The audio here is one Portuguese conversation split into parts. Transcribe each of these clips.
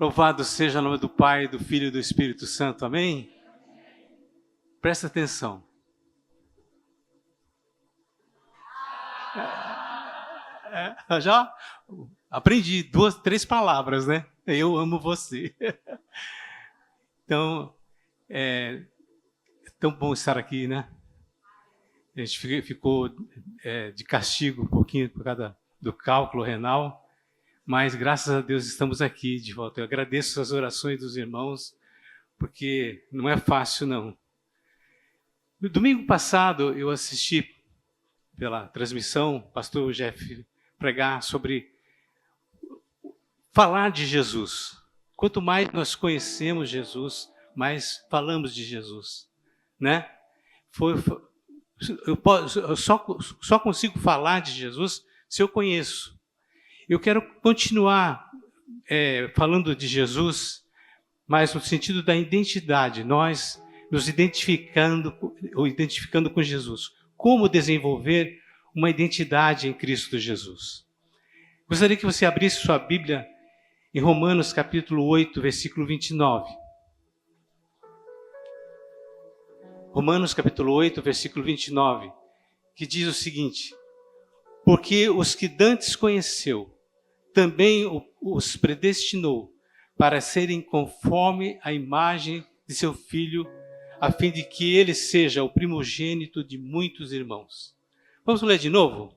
Louvado seja o nome do Pai, do Filho e do Espírito Santo. Amém? Presta atenção. Já aprendi 3 palavras, né? Eu amo você. Então, é tão bom estar aqui, né? A gente ficou de castigo um pouquinho por causa do cálculo renal, mas graças a Deus estamos aqui de volta. Eu agradeço as orações dos irmãos, porque não é fácil, não. No domingo passado, eu assisti pela transmissão o pastor Jeff pregar sobre falar de Jesus. Quanto mais nós conhecemos Jesus, mais falamos de Jesus, né? Eu só consigo falar de Jesus se eu conheço. Eu quero continuar falando de Jesus, mas no sentido da identidade, nós nos identificando com Jesus. Como desenvolver uma identidade em Cristo Jesus. Gostaria que você abrisse sua Bíblia em Romanos capítulo 8, versículo 29. Romanos capítulo 8, versículo 29, que diz o seguinte: porque os que dantes conheceu, também os predestinou para serem conforme a imagem de seu Filho, a fim de que ele seja o primogênito de muitos irmãos. Vamos ler de novo?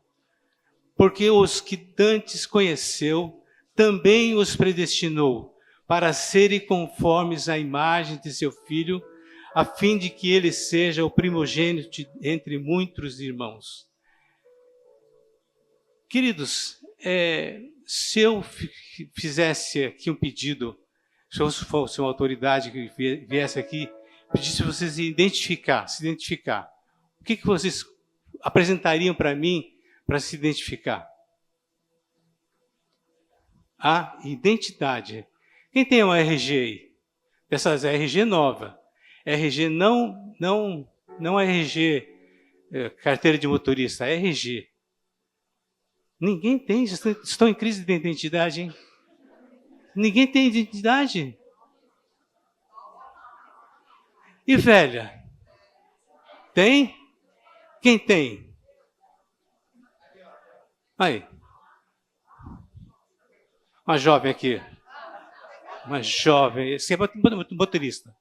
Porque os que dantes conheceu, também os predestinou para serem conformes à imagem de seu Filho, a fim de que ele seja o primogênito entre muitos irmãos. Queridos, se eu fizesse aqui um pedido, se eu fosse uma autoridade que viesse aqui, pedisse vocês se identificar, o que vocês apresentariam para mim para se identificar? A identidade. Quem tem uma RG aí? Dessas RG nova. RG não RG, carteira de motorista, RG. Ninguém tem, estão em crise de identidade, hein? Ninguém tem identidade. E velha? Tem? Quem tem? Aí. Uma jovem aqui. Uma jovem. Esse é motorista.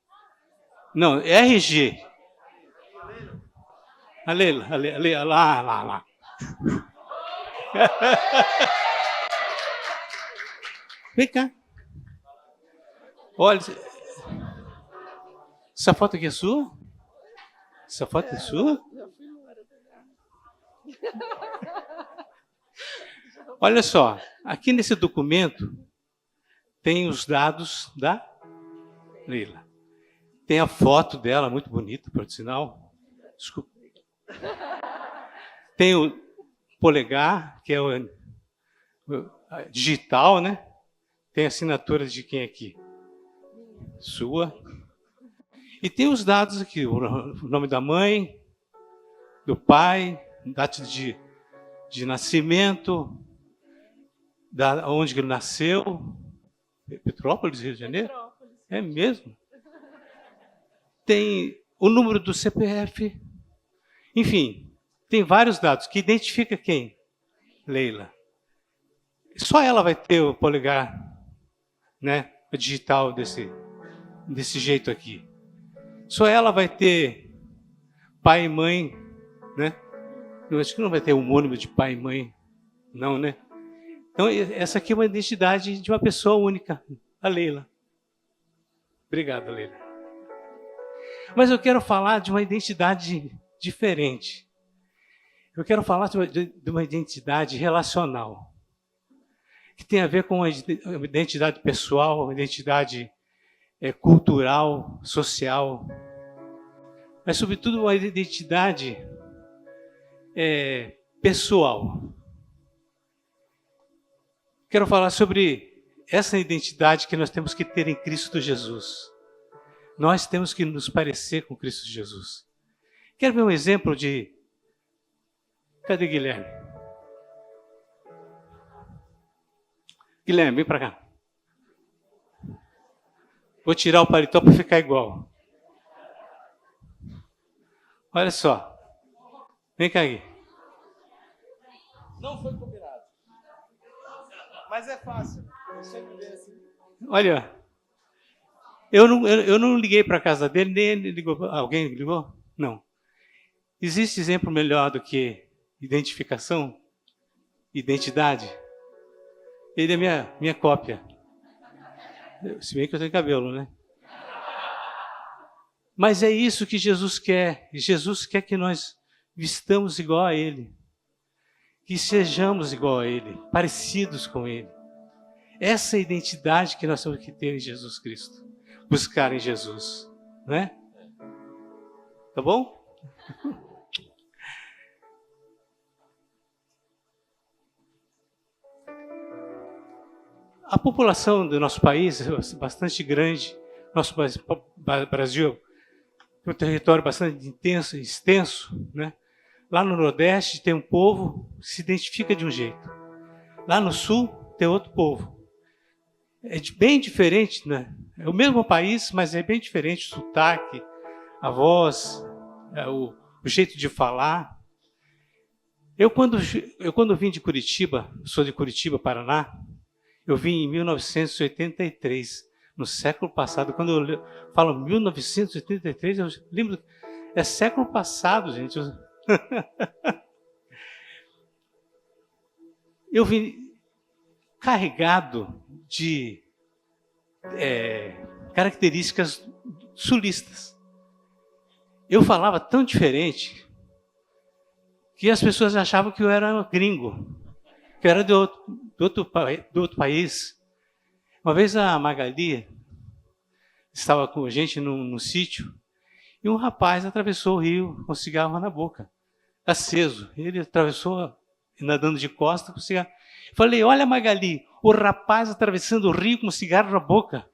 Não, RG. A Leila, lá. Vem cá. Olha, essa foto aqui é sua? Essa foto é sua? Olha só, aqui nesse documento tem os dados da Leila. Tem a foto dela, muito bonita, por sinal. Desculpa. Tem o polegar, que é o digital, né? Tem a assinatura de quem aqui? Sua. E tem os dados aqui, o nome da mãe, do pai, data de nascimento, onde ele nasceu. Petrópolis, Rio de Janeiro? Petrópolis. É mesmo? Tem o número do CPF. Enfim, tem vários dados que identifica quem? Leila. Só ela vai ter o polegar, né, digital desse jeito aqui. Só ela vai ter pai e mãe, né? Eu acho que não vai ter homônimo de pai e mãe, não, né? Então, essa aqui é uma identidade de uma pessoa única, a Leila. Obrigado, Leila. Mas eu quero falar de uma identidade diferente. Eu quero falar de uma identidade relacional, que tem a ver com a identidade pessoal, a identidade cultural, social, mas, sobretudo, uma identidade pessoal. Quero falar sobre essa identidade que nós temos que ter em Cristo Jesus. Nós temos que nos parecer com Cristo Jesus. Quero ver um exemplo de... Cadê Guilherme? Guilherme, vem para cá. Vou tirar o paletó para ficar igual. Olha só. Vem cá, Gui. Não foi combinado. Mas é fácil. Eu sempre vejo assim. Olha, eu não liguei para a casa dele, nem ele ligou. Alguém ligou? Não. Existe exemplo melhor do que identificação? Identidade? Ele é minha cópia. Se bem que eu tenho cabelo, né? Mas é isso que Jesus quer. Jesus quer que nós vistamos igual a Ele. Que sejamos igual a Ele, parecidos com Ele. Essa é a identidade que nós temos que ter em Jesus Cristo. Buscar em Jesus. Não é? Tá bom? A população do nosso país é bastante grande. Nosso Brasil é um território bastante intenso, extenso, né? Lá no Nordeste tem um povo que se identifica de um jeito. Lá no Sul tem outro povo. É bem diferente, né? É o mesmo país, mas é bem diferente o sotaque, a voz, o jeito de falar. Eu quando vim de Curitiba, sou de Curitiba, Paraná, eu vim em 1983, no século passado. Quando eu falo 1983, eu lembro, é século passado, gente. Eu vim carregado de características sulistas. Eu falava tão diferente que as pessoas achavam que eu era gringo, que eu era de outro país. Uma vez a Magali estava com a gente num sítio e um rapaz atravessou o rio com cigarro na boca, aceso. Ele atravessou nadando de costas com cigarro. Falei, olha Magali, o rapaz atravessando o rio com cigarro na boca.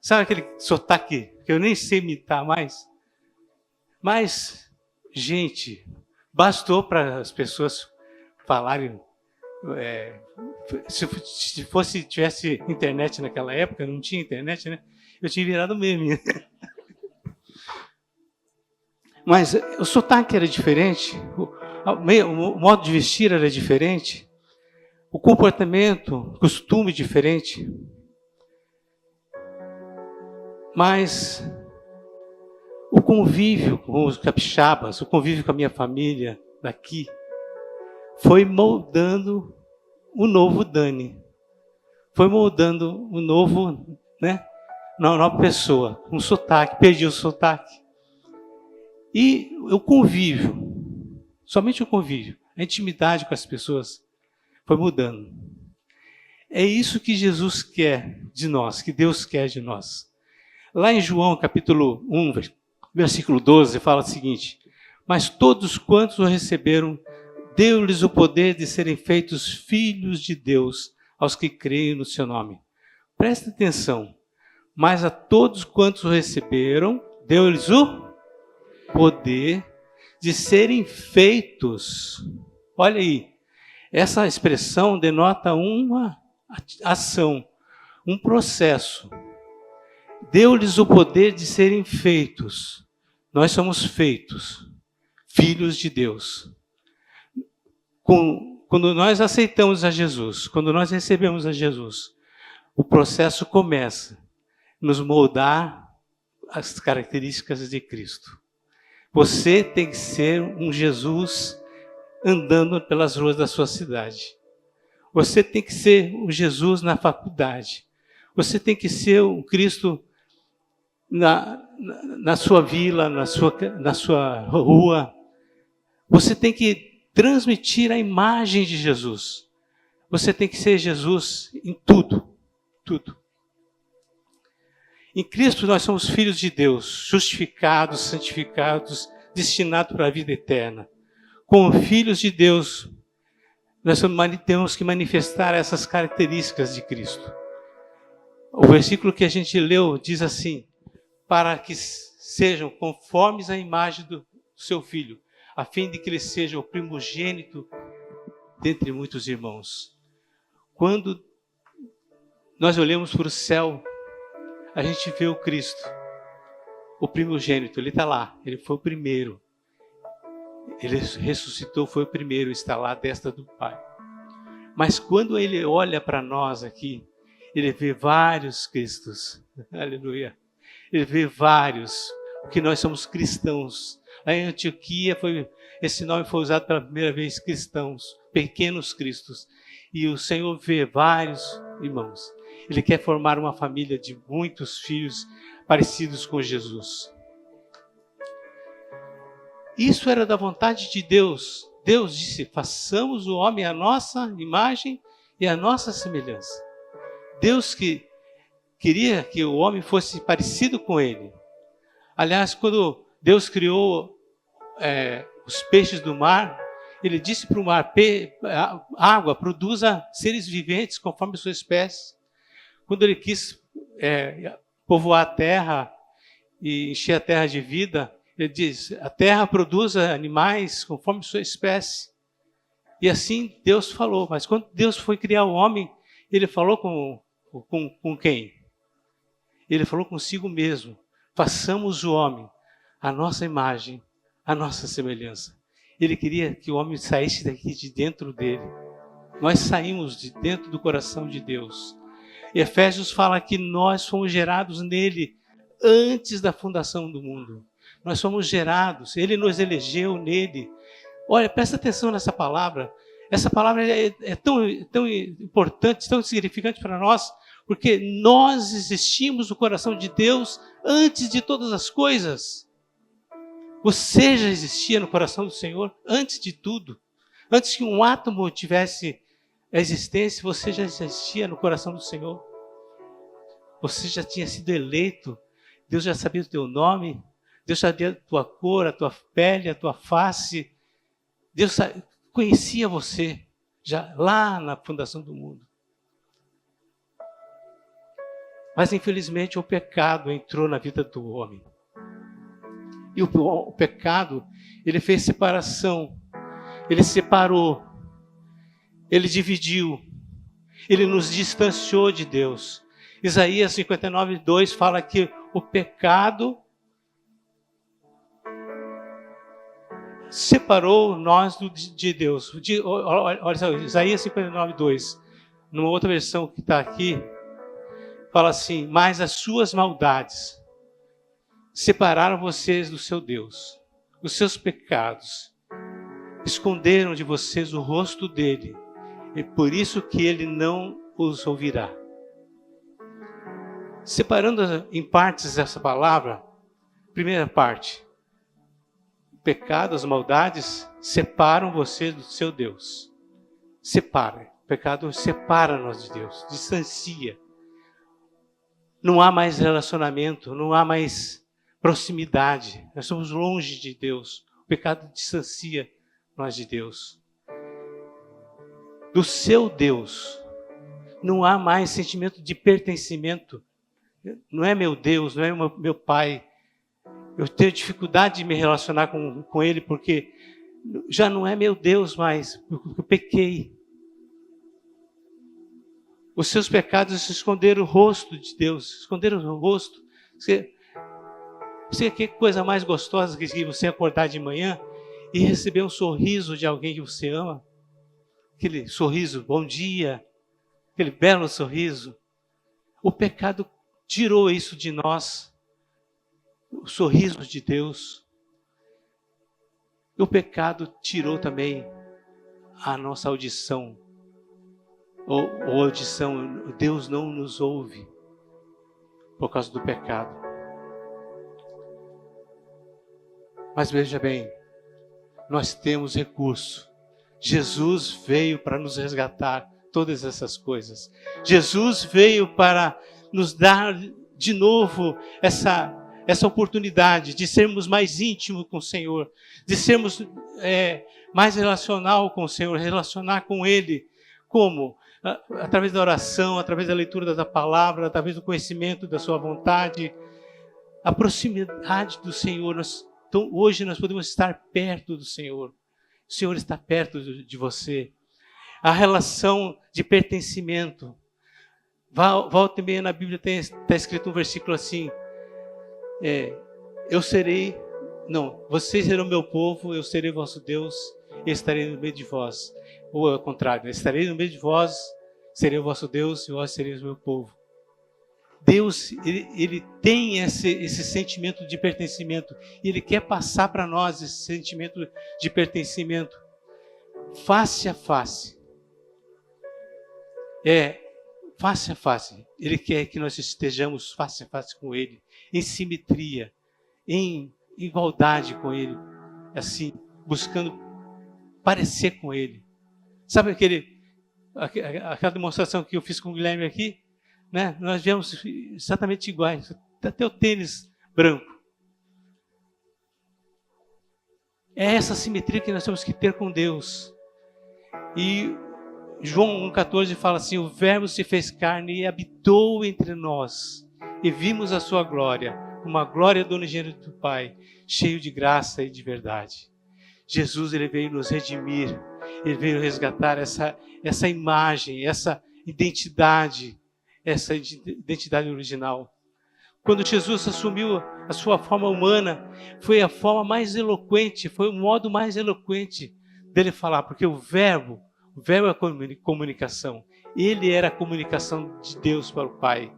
Sabe aquele sotaque que eu nem sei imitar mais? Mas, gente, bastou para as pessoas falarem. Se tivesse internet naquela época, não tinha internet, né? Eu tinha virado meme. Mas o sotaque era diferente, o modo de vestir era diferente, o comportamento, o costume diferente. Mas o convívio com os capixabas, o convívio com a minha família daqui, foi moldando o novo Dani. Foi moldando o novo, né? Uma nova pessoa, um sotaque, perdi o sotaque. E o convívio, somente o convívio, a intimidade com as pessoas foi mudando. É isso que Jesus quer de nós, que Deus quer de nós. Lá em João, capítulo 1, versículo 12, fala o seguinte: mas todos quantos o receberam, deu-lhes o poder de serem feitos filhos de Deus, aos que creem no seu nome. Presta atenção. Mas a todos quantos o receberam, deu-lhes o poder de serem feitos. Olha aí, essa expressão denota uma ação, um processo. Deu-lhes o poder de serem feitos. Nós somos feitos, filhos de Deus. Quando nós aceitamos a Jesus, quando nós recebemos a Jesus, o processo começa a nos moldar as características de Cristo. Você tem que ser um Jesus andando pelas ruas da sua cidade. Você tem que ser um Jesus na faculdade. Você tem que ser um Cristo na sua vila, na sua rua. Você tem que transmitir a imagem de Jesus. Você tem que ser Jesus em tudo, tudo. Em Cristo nós somos filhos de Deus, justificados, santificados, destinados para a vida eterna. Como filhos de Deus, nós temos que manifestar essas características de Cristo. O versículo que a gente leu diz assim: para que sejam conformes à imagem do seu Filho, a fim de que ele seja o primogênito dentre muitos irmãos. Quando nós olhamos para o céu, a gente vê o Cristo, o primogênito, ele está lá, ele foi o primeiro. Ele ressuscitou, foi o primeiro, está lá à destra do Pai. Mas quando ele olha para nós aqui, ele vê vários Cristos. Aleluia. Ele vê vários, porque nós somos cristãos. Lá em Antioquia, esse nome foi usado pela primeira vez, cristãos, pequenos cristos. E o Senhor vê vários irmãos. Ele quer formar uma família de muitos filhos parecidos com Jesus. Isso era da vontade de Deus. Deus disse, façamos o homem à nossa imagem e à nossa semelhança. Deus que queria que o homem fosse parecido com ele. Aliás, quando Deus criou os peixes do mar, ele disse para o mar, água, produza seres viventes conforme a sua espécie. Quando ele quis povoar a terra e encher a terra de vida, ele diz, a terra produza animais conforme sua espécie. E assim Deus falou. Mas quando Deus foi criar o homem, ele falou com quem? Ele falou consigo mesmo. Façamos o homem a nossa imagem, a nossa semelhança. Ele queria que o homem saísse daqui de dentro dele. Nós saímos de dentro do coração de Deus. E Efésios fala que nós fomos gerados nele antes da fundação do mundo. Nós somos gerados, ele nos elegeu nele. Olha, presta atenção nessa palavra. Essa palavra é tão importante, tão significante para nós, porque nós existimos no coração de Deus antes de todas as coisas. Você já existia no coração do Senhor antes de tudo. Antes que um átomo tivesse existência, você já existia no coração do Senhor. Você já tinha sido eleito. Deus já sabia o teu nome. Deus sabia a tua cor, a tua pele, a tua face. Deus conhecia você já lá na fundação do mundo. Mas infelizmente o pecado entrou na vida do homem. E o pecado, ele fez separação. Ele separou. Ele dividiu. Ele nos distanciou de Deus. Isaías 59:2 fala que o pecado separou nós de Deus. Olha só, Isaías 59:2. Numa outra versão que está aqui, fala assim, mas as suas maldades separaram vocês do seu Deus. Os seus pecados esconderam de vocês o rosto dele. E por isso que ele não os ouvirá. Separando em partes essa palavra, primeira parte. O pecado, as maldades separam você do seu Deus. Separa. O pecado separa nós de Deus, distancia. Não há mais relacionamento, não há mais proximidade. Nós somos longe de Deus. O pecado distancia nós de Deus. Do seu Deus. Não há mais sentimento de pertencimento. Não é meu Deus, não é meu Pai. Eu tenho dificuldade de me relacionar com Ele porque já não é meu Deus mais, eu pequei. Os seus pecados esconderam o rosto de Deus, esconderam o rosto. Você que coisa mais gostosa que você acordar de manhã e receber um sorriso de alguém que você ama. Aquele sorriso, bom dia, aquele belo sorriso. O pecado tirou isso de nós, o sorriso de Deus. O pecado tirou também a nossa audição. Ou audição, Deus não nos ouve por causa do pecado. Mas veja bem, nós temos recurso. Jesus veio para nos resgatar todas essas coisas. Jesus veio para nos dar de novo essa oportunidade de sermos mais íntimos com o Senhor, de sermos mais relacional com o Senhor, relacionar com Ele. Como? Através da oração, através da leitura da palavra, através do conhecimento da sua vontade. A proximidade do Senhor. Então, hoje nós podemos estar perto do Senhor. O Senhor está perto de você. A relação de pertencimento. Volta e meia na Bíblia está escrito um versículo assim, vocês serão meu povo, eu serei vosso Deus, e estarei no meio de vós. Ou ao contrário, estarei no meio de vós, serei o vosso Deus, e vós sereis o meu povo. Deus, ele tem esse sentimento de pertencimento, e Ele quer passar para nós esse sentimento de pertencimento, face a face. Face a face. Ele quer que nós estejamos face a face com Ele, em simetria, em igualdade com Ele, assim, buscando parecer com Ele. Sabe aquela demonstração que eu fiz com o Guilherme aqui? Né? Nós viemos exatamente iguais, até o tênis branco. É essa simetria que nós temos que ter com Deus. E João 1,14 fala assim, o Verbo se fez carne e habitou entre nós, e vimos a sua glória, uma glória do unigênito do Pai, cheio de graça e de verdade. Jesus, ele veio nos redimir, ele veio resgatar essa imagem, essa identidade original. Quando Jesus assumiu a sua forma humana, foi a forma mais eloquente, foi o modo mais eloquente dele falar, porque o verbo é a comunicação. Ele era a comunicação de Deus para o Pai.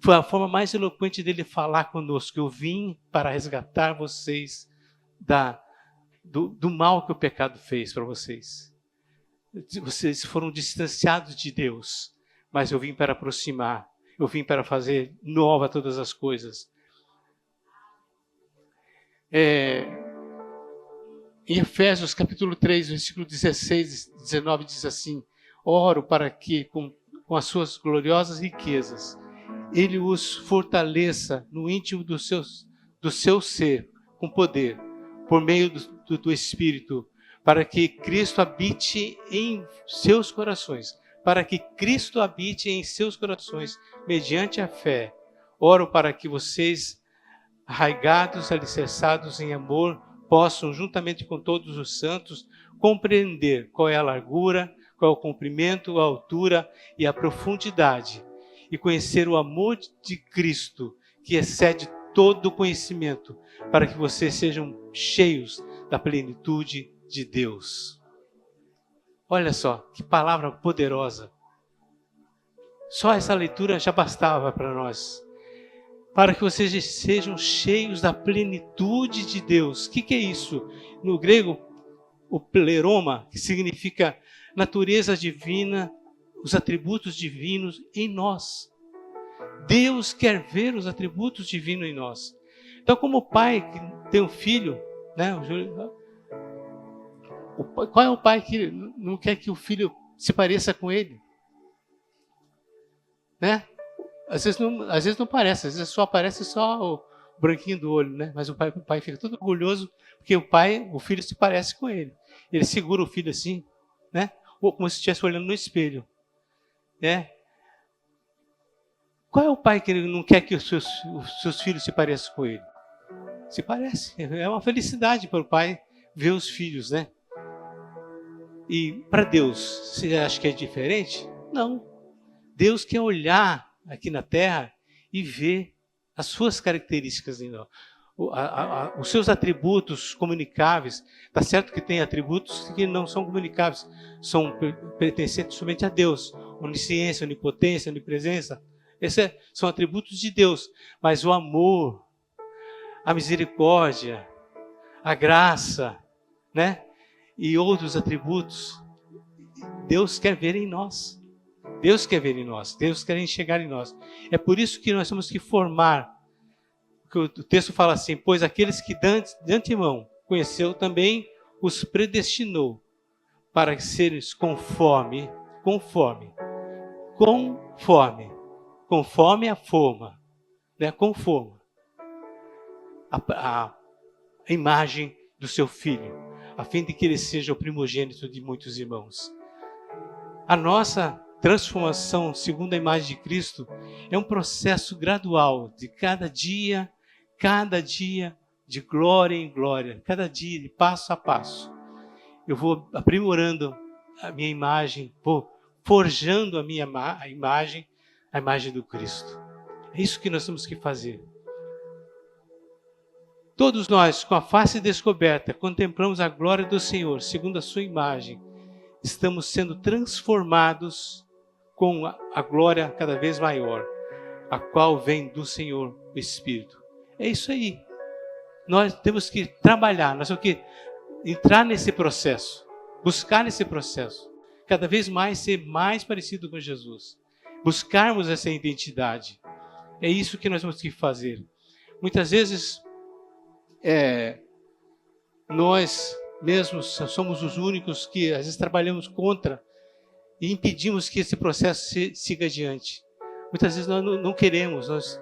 Foi a forma mais eloquente dele falar conosco. Eu vim para resgatar vocês do mal que o pecado fez para vocês. Vocês foram distanciados de Deus, mas eu vim para aproximar. Eu vim para fazer nova todas as coisas. Em Efésios capítulo 3, versículo 16 e 19 diz assim, oro para que com as suas gloriosas riquezas Ele os fortaleça no íntimo do seu ser, com poder, por meio do Espírito, para que Cristo habite em seus corações, mediante a fé. Oro para que vocês, arraigados, alicerçados em amor, possam, juntamente com todos os santos, compreender qual é a largura, qual é o comprimento, a altura e a profundidade, e conhecer o amor de Cristo, que excede todo o conhecimento, para que vocês sejam cheios da plenitude de Deus. Olha só, que palavra poderosa. Só essa leitura já bastava para nós. Para que vocês sejam cheios da plenitude de Deus. O que é isso? No grego, o pleroma, que significa natureza divina, os atributos divinos em nós. Deus quer ver os atributos divinos em nós. Então, como o pai que tem um filho, né? Qual é o pai que não quer que o filho se pareça com ele? Né? Às vezes não parece, às vezes só aparece só o branquinho do olho, né? Mas o pai fica todo orgulhoso porque o filho se parece com ele. Ele segura o filho assim, né? Ou como se estivesse olhando no espelho, né? Qual é o pai que não quer que os seus filhos se pareçam com ele? Se parece. É uma felicidade para o pai ver os filhos, né? E para Deus, você acha que é diferente? Não. Deus quer olhar aqui na Terra e ver as suas características em nós. Os seus atributos comunicáveis. Está certo que tem atributos que não são comunicáveis, são pertencentes somente a Deus. Onisciência, onipotência, onipresença. Esses são atributos de Deus. Mas o amor, a misericórdia, a graça, né? E outros atributos, Deus quer ver em nós. Deus quer ver em nós. Deus quer enxergar em nós. É por isso que nós temos que formar. Que o texto fala assim, pois aqueles que de antemão conheceu também os predestinou para serem conforme a forma, né? Conforme a imagem do seu filho, a fim de que ele seja o primogênito de muitos irmãos. A nossa transformação segundo a imagem de Cristo é um processo gradual, de cada dia, de glória em glória, cada dia, de passo a passo. Eu vou aprimorando a minha imagem, vou forjando a minha imagem, a imagem do Cristo. É isso que nós temos que fazer. Todos nós, com a face descoberta, contemplamos a glória do Senhor, segundo a sua imagem. Estamos sendo transformados com a glória cada vez maior, a qual vem do Senhor, o Espírito. É isso aí. Nós temos que trabalhar, nós temos que entrar nesse processo, buscar nesse processo, cada vez mais ser mais parecido com Jesus, buscarmos essa identidade. É isso que nós temos que fazer. Muitas vezes, nós mesmos somos os únicos que às vezes trabalhamos contra e impedimos que esse processo siga adiante. Muitas vezes nós não queremos, nós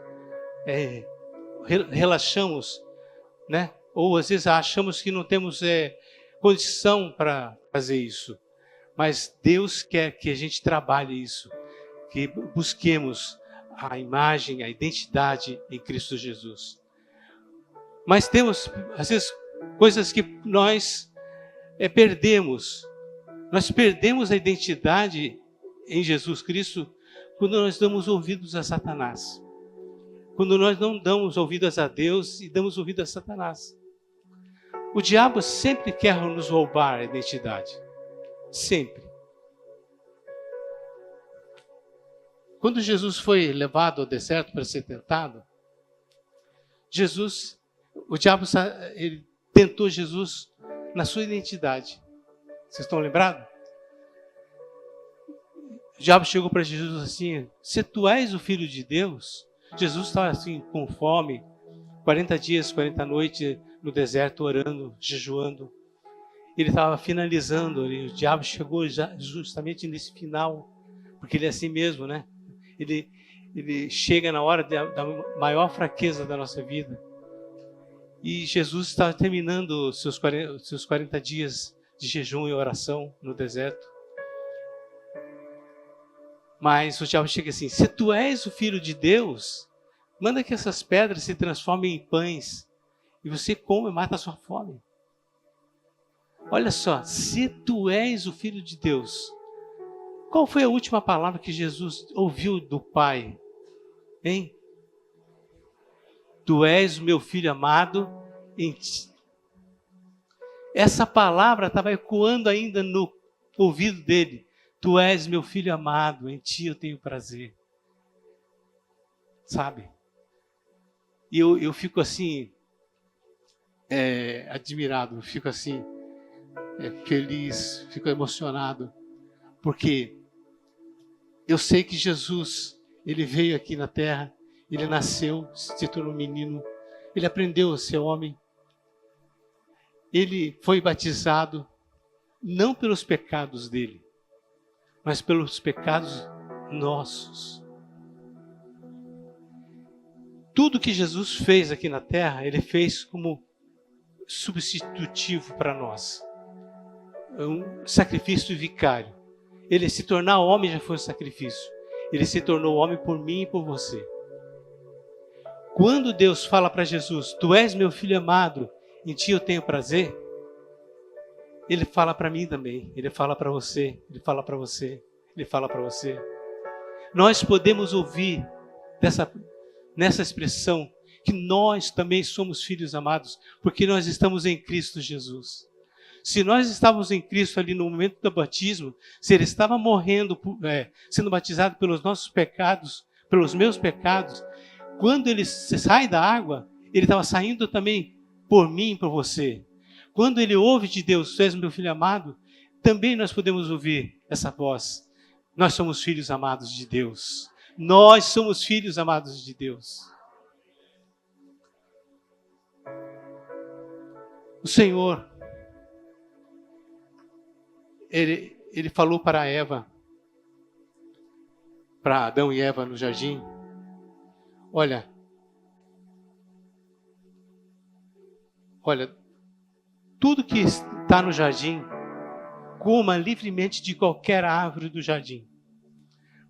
relaxamos, né? Ou às vezes achamos que não temos condição para fazer isso. Mas Deus quer que a gente trabalhe isso, que busquemos a imagem, a identidade em Cristo Jesus. Mas temos, às vezes, coisas que nós perdemos. Nós perdemos a identidade em Jesus Cristo quando nós damos ouvidos a Satanás. Quando nós não damos ouvidos a Deus e damos ouvidos a Satanás. O diabo sempre quer nos roubar a identidade. Sempre. Quando Jesus foi levado ao deserto para ser tentado, o diabo ele tentou Jesus na sua identidade. Vocês estão lembrados? O diabo chegou para Jesus assim: se tu és o Filho de Deus. Jesus estava assim com fome, 40 dias, 40 noites no deserto, orando, jejuando. Ele estava finalizando, o diabo chegou justamente nesse final, porque ele é assim mesmo, né? Ele chega na hora da maior fraqueza da nossa vida. E Jesus estava terminando os seus 40 dias de jejum e oração no deserto. Mas o diabo chega assim: se tu és o Filho de Deus, manda que essas pedras se transformem em pães e você come e mata a sua fome. Olha só, se tu és o Filho de Deus, qual foi a última palavra que Jesus ouviu do Pai? Hein? Tu és o meu Filho amado em ti. Essa palavra estava ecoando ainda no ouvido dele. Tu és meu Filho amado, em ti eu tenho prazer. Sabe? E eu fico assim, admirado, eu fico assim, feliz, fico emocionado, porque eu sei que Jesus, ele veio aqui na terra, ele nasceu, se tornou menino, ele aprendeu a ser homem, ele foi batizado, não pelos pecados dele, mas pelos pecados nossos. Tudo que Jesus fez aqui na terra, ele fez como substitutivo para nós. Um sacrifício vicário. Ele se tornar homem já foi um sacrifício. Ele se tornou homem por mim e por você. Quando Deus fala para Jesus: tu és meu Filho amado, em ti eu tenho prazer, ele fala para mim também. Ele fala para você, ele fala para você, ele fala para você. Nós podemos ouvir nessa expressão que nós também somos filhos amados, porque nós estamos em Cristo Jesus. Se nós estávamos em Cristo ali no momento do batismo, se ele estava morrendo, sendo batizado pelos nossos pecados, pelos meus pecados, quando ele sai da água, ele estava saindo também por mim e por você. Quando ele ouve de Deus: tu és meu Filho amado, também nós podemos ouvir essa voz. Nós somos filhos amados de Deus. Nós somos filhos amados de Deus. O Senhor, Ele falou para Eva, para Adão e Eva no jardim: olha, tudo que está no jardim, coma livremente de qualquer árvore do jardim.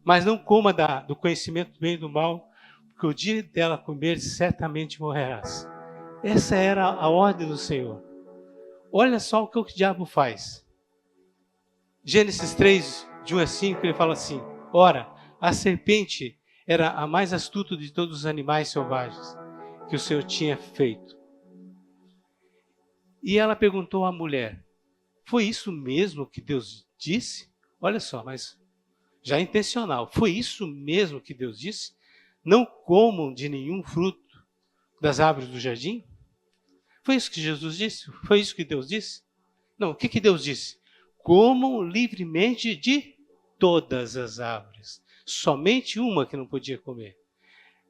Mas não coma do conhecimento do bem e do mal, porque o dia dela comer, certamente morrerás. Essa era a ordem do Senhor. Olha só o que o diabo faz. Gênesis 3, de 1 a 5, ele fala assim: ora, a serpente era a mais astuta de todos os animais selvagens que o Senhor tinha feito. E ela perguntou à mulher: foi isso mesmo que Deus disse? Olha só, mas já é intencional. Foi isso mesmo que Deus disse? Não comam de nenhum fruto das árvores do jardim? Foi isso que Jesus disse? Foi isso que Deus disse? Não, o que Deus disse? Comam livremente de todas as árvores. Somente uma que não podia comer.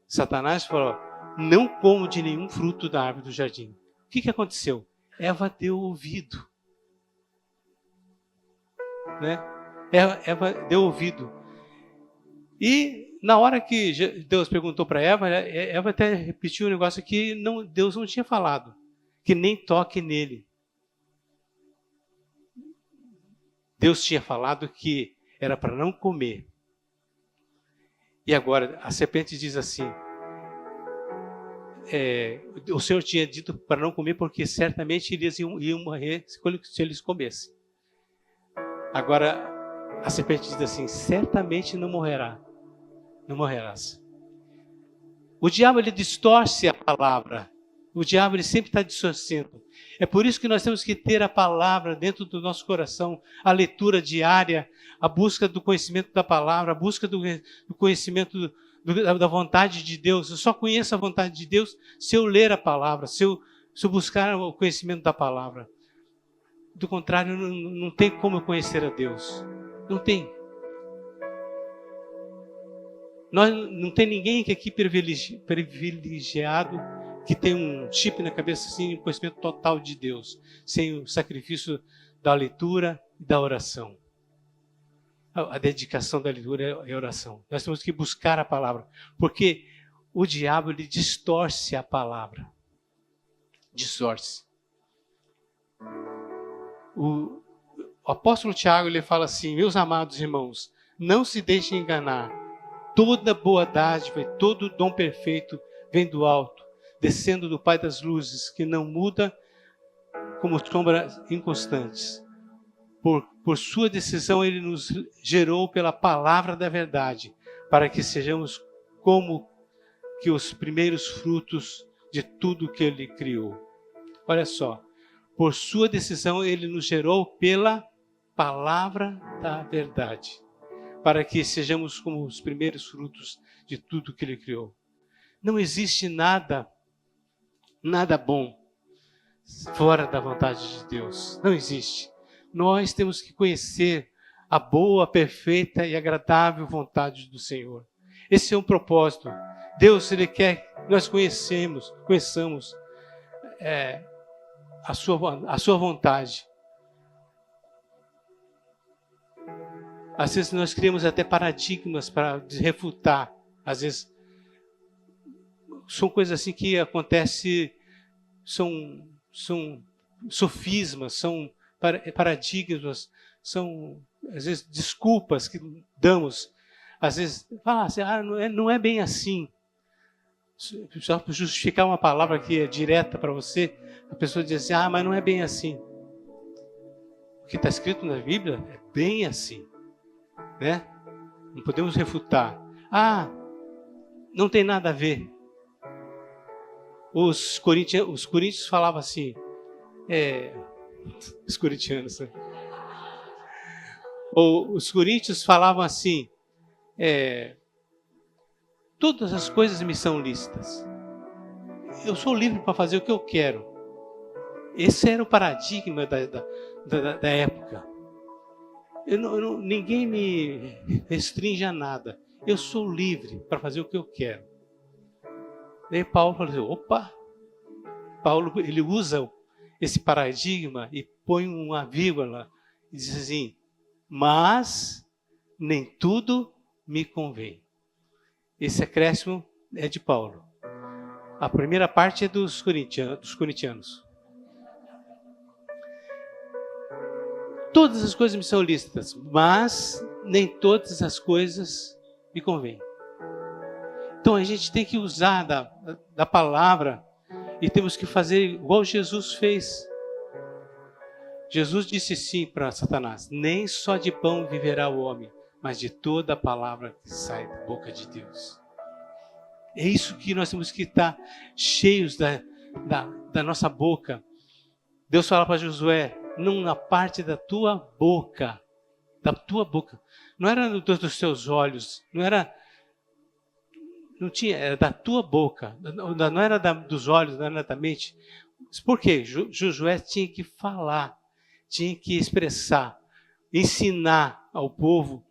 Satanás falou: não como de nenhum fruto da árvore do jardim. O que aconteceu? Eva deu ouvido. Né? Eva deu ouvido. E na hora que Deus perguntou para Eva, Eva até repetiu um negócio que Deus não tinha falado, que nem toque nele. Deus tinha falado que era para não comer. E agora a serpente diz assim: o Senhor tinha dito para não comer porque certamente eles iam morrer se eles comessem. Agora a serpente diz assim: certamente não morrerá. Não morrerás. O diabo, ele distorce a palavra. O diabo, ele sempre está distorcendo. É por isso que nós temos que ter a palavra dentro do nosso coração, a leitura diária, a busca do conhecimento da palavra, a busca do conhecimento da vontade de Deus. Eu só conheço a vontade de Deus se eu ler a palavra, se eu buscar o conhecimento da palavra. Do contrário, não tem como eu conhecer a Deus. Não tem. Não tem ninguém aqui privilegiado que tem um chip na cabeça assim, um conhecimento total de Deus, sem o sacrifício da leitura e da oração. A dedicação da leitura e a oração. Nós temos que buscar a palavra, porque o diabo, ele distorce a palavra. Distorce. O apóstolo Tiago, ele fala assim: meus amados irmãos, não se deixem enganar. Toda boa dádiva e todo dom perfeito vem do alto, descendo do Pai das luzes, que não muda como sombras inconstantes. Por sua decisão, ele nos gerou pela palavra da verdade, para que sejamos como que os primeiros frutos de tudo que ele criou. Olha só, por sua decisão, ele nos gerou pela palavra da verdade, para que sejamos como os primeiros frutos de tudo que ele criou. Não existe nada bom fora da vontade de Deus. Não existe. Nós temos que conhecer a boa, perfeita e agradável vontade do Senhor. Esse é um propósito. Deus, ele quer que nós conheçamos a sua vontade. Às vezes nós criamos até paradigmas para refutar. Às vezes são coisas assim que acontecem, são sofismas, são paradigmas, são às vezes desculpas que damos. Às vezes fala assim: não é bem assim. Só para justificar uma palavra que é direta para você, a pessoa diz assim: mas não é bem assim. O que está escrito na Bíblia é bem assim. Né? Não podemos refutar. Não tem nada a ver. Os coríntios falavam assim, os corintianos, né? Ou os coríntios falavam assim, todas as coisas me são lícitas. Eu sou livre para fazer o que eu quero. Esse era o paradigma da época. Ninguém me restringe a nada. Eu sou livre para fazer o que eu quero. Daí Paulo falou assim: opa! Paulo, ele usa esse paradigma e põe uma vírgula e diz assim: mas nem tudo me convém. Esse acréscimo é de Paulo. A primeira parte é dos corintianos. Todas as coisas me são lícitas, mas nem todas as coisas me convêm. Então a gente tem que usar da palavra e temos que fazer igual Jesus fez. Jesus disse sim para Satanás: nem só de pão viverá o homem, mas de toda a palavra que sai da boca de Deus. É isso que nós temos que estar cheios da nossa boca. Deus fala para Josué: não na parte da tua boca, não era dos teus olhos, era da tua boca, não era dos olhos, não era da mente. Por quê? Josué tinha que falar, tinha que expressar, ensinar ao povo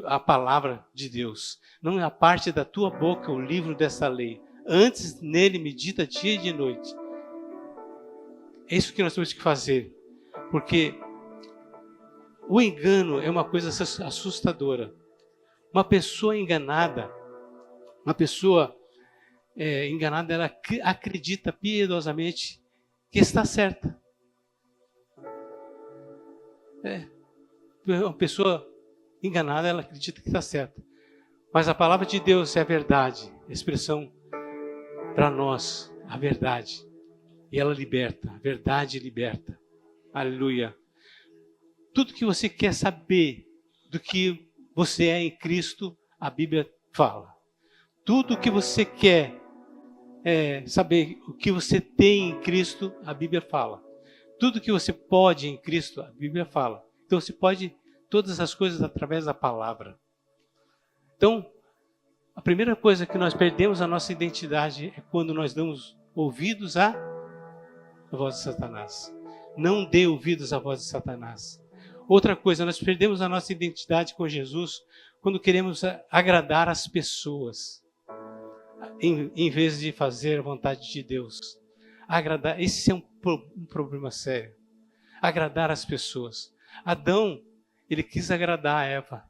a palavra de Deus. Não é a parte da tua boca o livro dessa lei. Antes nele medita dia e de noite. É isso que nós temos que fazer. Porque o engano é uma coisa assustadora. Uma pessoa enganada, ela acredita piedosamente que está certa. Uma pessoa enganada, ela acredita que está certa. Mas a palavra de Deus é a verdade, a expressão para nós, a verdade. E ela liberta, a verdade liberta. Aleluia. Tudo que você quer saber do que você é em Cristo, a Bíblia fala. Tudo que você quer saber o que você tem em Cristo, a Bíblia fala. Tudo que você pode em Cristo, a Bíblia fala. Então você pode todas as coisas através da palavra. Então, a primeira coisa que nós perdemos a nossa identidade é quando nós damos ouvidos à voz de Satanás. Não dê ouvidos à voz de Satanás. Outra coisa, nós perdemos a nossa identidade com Jesus quando queremos agradar as pessoas, em vez de fazer a vontade de Deus. Agradar, esse é um problema sério. Agradar as pessoas. Adão, ele quis agradar a Eva.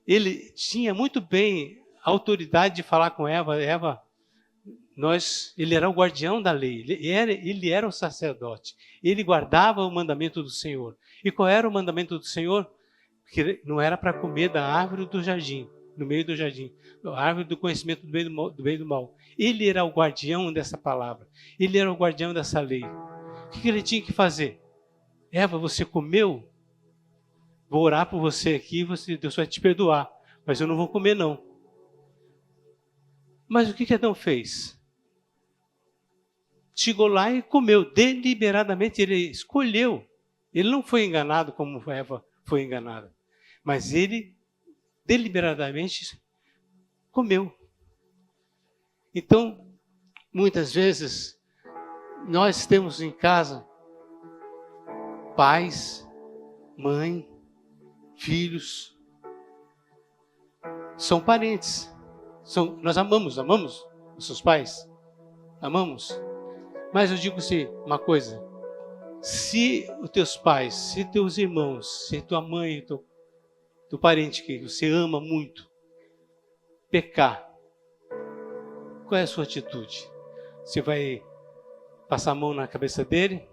Ele tinha muito bem a autoridade de falar com Eva. Eva, ele era o guardião da lei, ele era o sacerdote. Ele guardava o mandamento do Senhor. E qual era o mandamento do Senhor? Que não era para comer da árvore do jardim, no meio do jardim, a árvore do conhecimento do bem e do mal. Ele era o guardião dessa palavra. Ele era o guardião dessa lei. O que ele tinha que fazer? Eva, você comeu? Vou orar por você aqui, Deus vai te perdoar. Mas eu não vou comer, não. Mas o que Adão fez? Chegou lá e comeu. Deliberadamente, ele escolheu. Ele não foi enganado como Eva foi enganada. Mas ele, deliberadamente, comeu. Então, muitas vezes, nós temos em casa pais, mãe, filhos, são parentes. Nós amamos os seus pais, amamos. Mas eu digo assim, uma coisa: se os teus pais, se teus irmãos, se tua mãe, teu parente que você ama muito, pecar, qual é a sua atitude? Você vai passar a mão na cabeça dele?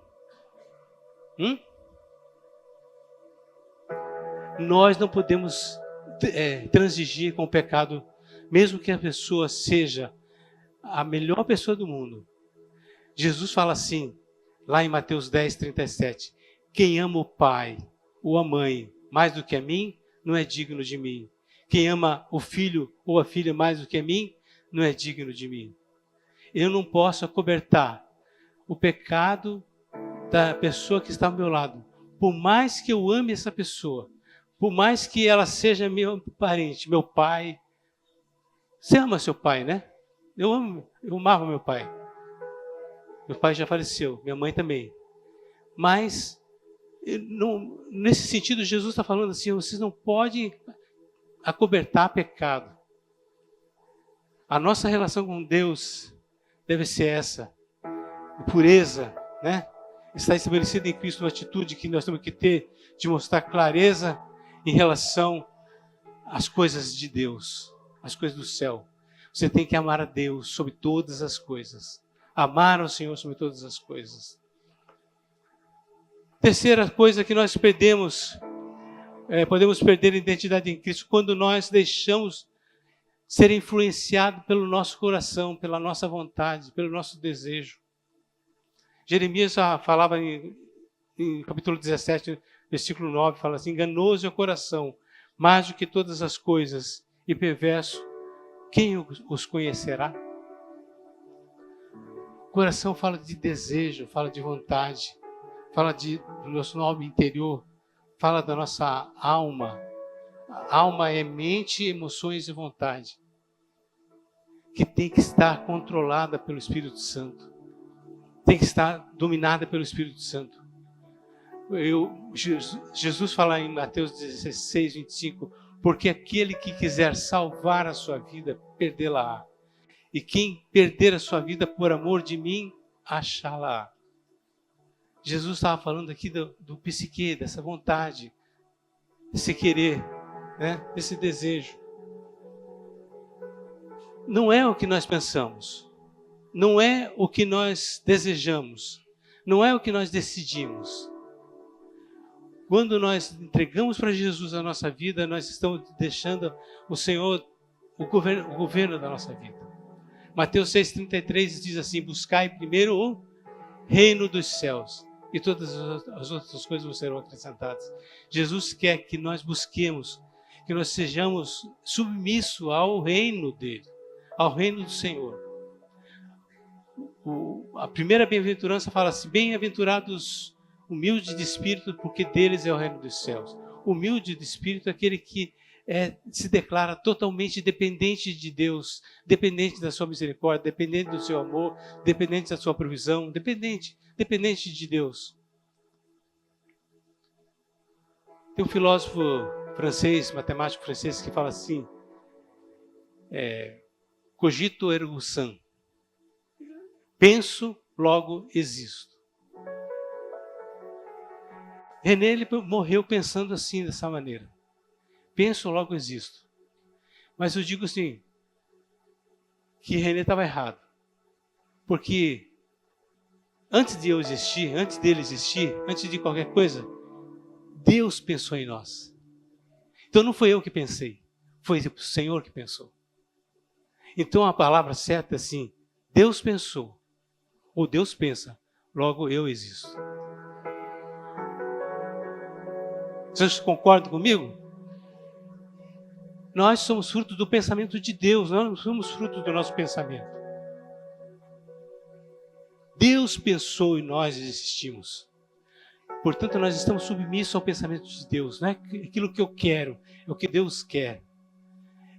Nós não podemos transigir com o pecado, mesmo que a pessoa seja a melhor pessoa do mundo. Jesus fala assim, lá em Mateus 10, 37, quem ama o pai ou a mãe mais do que a mim, não é digno de mim. Quem ama o filho ou a filha mais do que a mim, não é digno de mim. Eu não posso acobertar o pecado da pessoa que está ao meu lado. Por mais que eu ame essa pessoa, por mais que ela seja meu parente, meu pai. Você ama seu pai, né? Eu amava meu pai. Meu pai já faleceu, minha mãe também. Mas, nesse sentido, Jesus está falando assim, vocês não podem acobertar pecado. A nossa relação com Deus deve ser essa. Pureza, né? Está estabelecida em Cristo uma atitude que nós temos que ter de mostrar clareza em relação às coisas de Deus, às coisas do céu. Você tem que amar a Deus sobre todas as coisas. Amar ao Senhor sobre todas as coisas. Terceira coisa que nós perdemos, podemos perder a identidade em Cristo quando nós deixamos ser influenciado pelo nosso coração, pela nossa vontade, pelo nosso desejo. Jeremias falava em em capítulo 17, versículo 9, fala assim: enganoso é o coração, mais do que todas as coisas, e perverso, quem os conhecerá? O coração fala de desejo, fala de vontade, fala do nosso nome interior, fala da nossa alma. A alma é mente, emoções e vontade, que tem que estar controlada pelo Espírito Santo, tem que estar dominada pelo Espírito Santo. Jesus fala em Mateus 16, 25, porque aquele que quiser salvar a sua vida, perdê-la-á. E quem perder a sua vida por amor de mim, achá-la-á. Jesus estava falando aqui do psique, dessa vontade, desse querer, né? Desse desejo. Não é o que nós pensamos, não é o que nós desejamos, não é o que nós decidimos. Quando nós entregamos para Jesus a nossa vida, nós estamos deixando o Senhor, o governo da nossa vida. Mateus 6,33 diz assim: buscai primeiro o reino dos céus, e todas as outras coisas serão acrescentadas. Jesus quer que nós busquemos, que nós sejamos submissos ao reino dele, ao reino do Senhor. A primeira bem-aventurança fala assim: bem-aventurados humildes de espírito, porque deles é o reino dos céus. Humilde de espírito é aquele que se declara totalmente dependente de Deus, dependente da sua misericórdia, dependente do seu amor, dependente da sua provisão, dependente de Deus. Tem um filósofo francês, matemático francês, que fala assim: cogito ergo sum. Penso, logo existo. René, ele morreu pensando assim, dessa maneira. Penso, logo existo. Mas eu digo assim, que René estava errado. Porque antes de eu existir, antes dele existir, antes de qualquer coisa, Deus pensou em nós. Então não foi eu que pensei, foi o Senhor que pensou. Então a palavra certa é assim: Deus pensou, ou Deus pensa, logo eu existo. Vocês concordam comigo? Nós somos fruto do pensamento de Deus, nós não somos fruto do nosso pensamento. Deus pensou e nós existimos. Portanto, nós estamos submissos ao pensamento de Deus. Não é aquilo que eu quero, é o que Deus quer.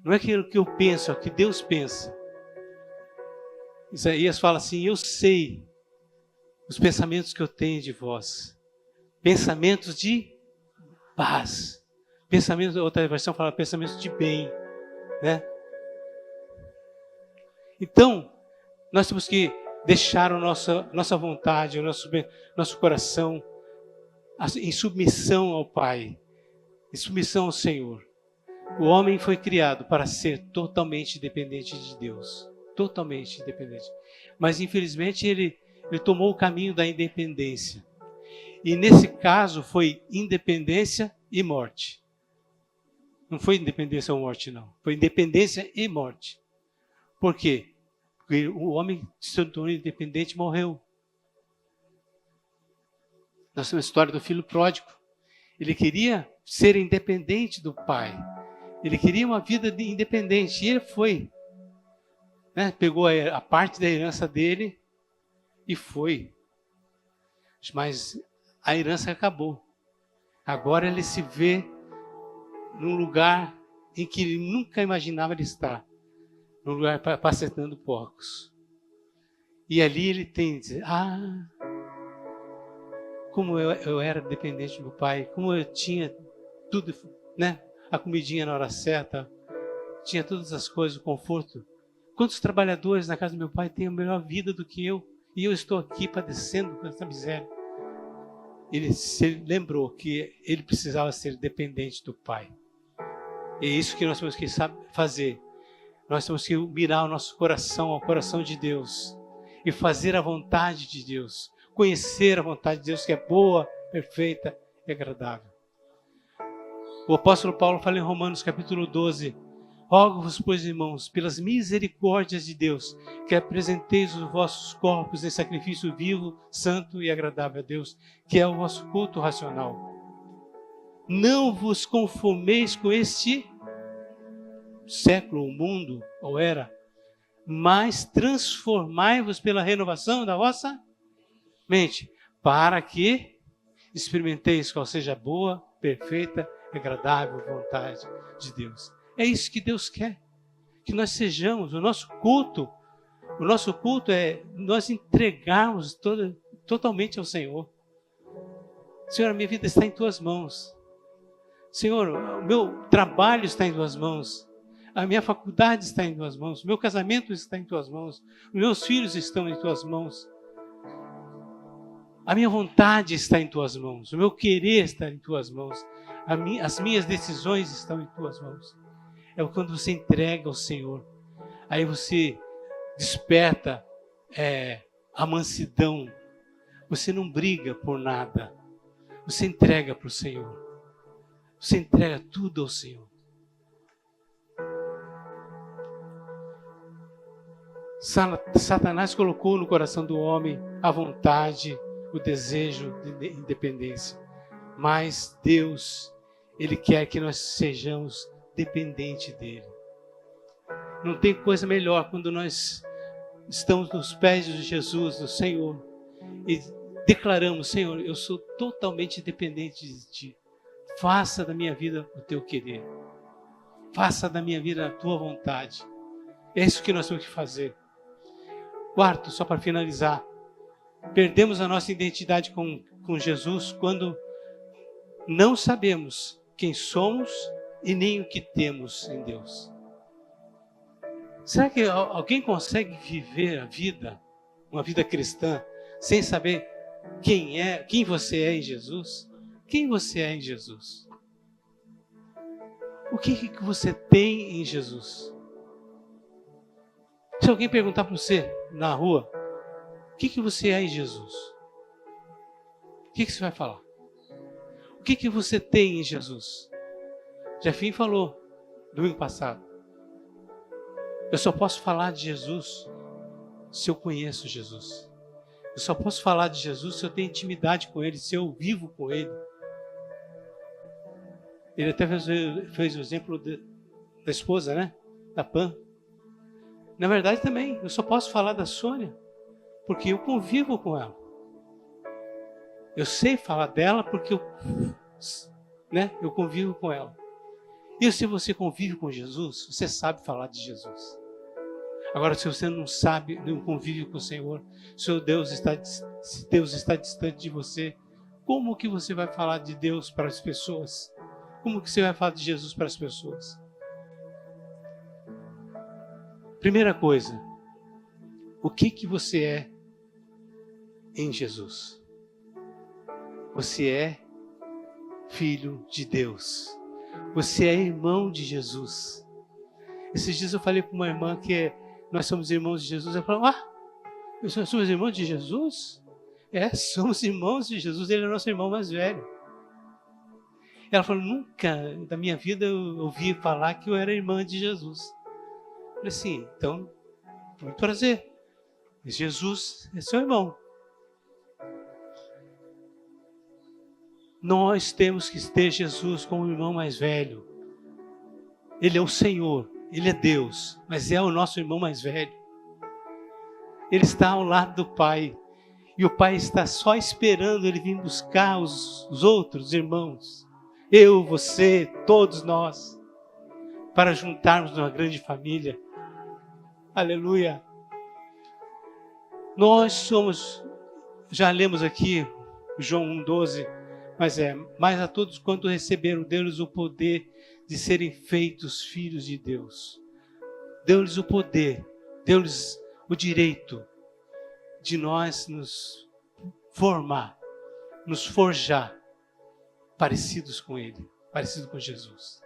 Não é aquilo que eu penso, é o que Deus pensa. Isaías fala assim: eu sei os pensamentos que eu tenho de vós. Pensamentos de paz. Pensamentos, outra versão fala pensamentos de bem, né? Então, nós temos que deixar a nossa vontade, o nosso coração em submissão ao Pai, em submissão ao Senhor. O homem foi criado para ser totalmente dependente de Deus, totalmente dependente. Mas infelizmente ele tomou o caminho da independência. E nesse caso foi independência e morte. Não foi independência ou morte, não. Foi independência e morte. Por quê? Porque o homem se tornou independente e morreu. Nós temos a história do filho pródigo. Ele queria ser independente do pai. Ele queria uma vida independente. E ele foi. Né? Pegou a parte da herança dele e foi. Mas a herança acabou. Agora ele se vê num lugar em que ele nunca imaginava ele estar. Num lugar apacentando porcos. E ali ele tem de dizer: como eu era dependente do meu pai, como eu tinha tudo, né? A comidinha na hora certa, tinha todas as coisas, o conforto. Quantos trabalhadores na casa do meu pai têm a melhor vida do que eu? E eu estou aqui padecendo com essa miséria. Ele se lembrou que ele precisava ser dependente do pai. E é isso que nós temos que fazer. Nós temos que mirar o nosso coração ao coração de Deus e fazer a vontade de Deus. Conhecer a vontade de Deus, que é boa, perfeita e agradável. O apóstolo Paulo fala em Romanos capítulo 12. Rogo-vos, pois, irmãos, pelas misericórdias de Deus, que apresenteis os vossos corpos em sacrifício vivo, santo e agradável a Deus, que é o vosso culto racional. Não vos conformeis com este século, o mundo, ou era, mas transformai-vos pela renovação da vossa mente, para que experimenteis qual seja a boa, perfeita e agradável vontade de Deus. É isso que Deus quer, que nós sejamos. O nosso culto é nós entregarmos totalmente ao Senhor. Senhor, a minha vida está em Tuas mãos. Senhor, o meu trabalho está em Tuas mãos. A minha faculdade está em Tuas mãos. O meu casamento está em Tuas mãos. Os meus filhos estão em Tuas mãos. A minha vontade está em Tuas mãos. O meu querer está em Tuas mãos. As minhas decisões estão em Tuas mãos. É quando você entrega ao Senhor. Aí você desperta a mansidão. Você não briga por nada. Você entrega para o Senhor. Você entrega tudo ao Senhor. Satanás colocou no coração do homem a vontade, o desejo de independência. Mas Deus, Ele quer que nós sejamos dependentes dEle. Não tem coisa melhor quando nós estamos nos pés de Jesus, do Senhor, e declaramos: Senhor, eu sou totalmente dependente de Ti. Faça da minha vida o Teu querer. Faça da minha vida a Tua vontade. É isso que nós temos que fazer. Quarto, só para finalizar. Perdemos a nossa identidade com Jesus quando não sabemos quem somos e nem o que temos em Deus. Será que alguém consegue viver a vida, uma vida cristã, sem saber quem você é em Jesus? Quem você é em Jesus? O que você tem em Jesus? Se alguém perguntar para você na rua, o que você é em Jesus? O que você vai falar? O que você tem em Jesus? Jefim falou domingo passado. Eu só posso falar de Jesus se eu conheço Jesus. Eu só posso falar de Jesus se eu tenho intimidade com Ele, se eu vivo com Ele. Ele até fez o exemplo da esposa, né? Da Pan. Na verdade também, eu só posso falar da Sônia porque eu convivo com ela. Eu sei falar dela porque eu convivo com ela. E se você convive com Jesus, você sabe falar de Jesus. Agora, se você não sabe, não convive com o Senhor, se Deus está distante de você, como que você vai falar de Deus para as pessoas? Como que você vai falar de Jesus para as pessoas? Primeira coisa, o que você é em Jesus? Você é filho de Deus. Você é irmão de Jesus. Esses dias eu falei com uma irmã que nós somos irmãos de Jesus. Ela falou: nós somos irmãos de Jesus? Somos irmãos de Jesus. Ele é nosso irmão mais velho. Ela falou: nunca na minha vida eu ouvi falar que eu era irmã de Jesus. Eu falei assim: então, muito prazer. Jesus é seu irmão. Nós temos que ter Jesus como irmão mais velho. Ele é o Senhor, Ele é Deus, mas é o nosso irmão mais velho. Ele está ao lado do Pai. E o Pai está só esperando Ele vir buscar os outros irmãos. Eu, você, todos nós. Para juntarmos numa grande família. Aleluia. Nós somos, já lemos aqui João 1,12, mas a todos quanto receberam, deu-lhes o poder de serem feitos filhos de Deus. Deu-lhes o poder, deu-lhes o direito de nós nos formar, nos forjar parecidos com Ele, parecidos com Jesus.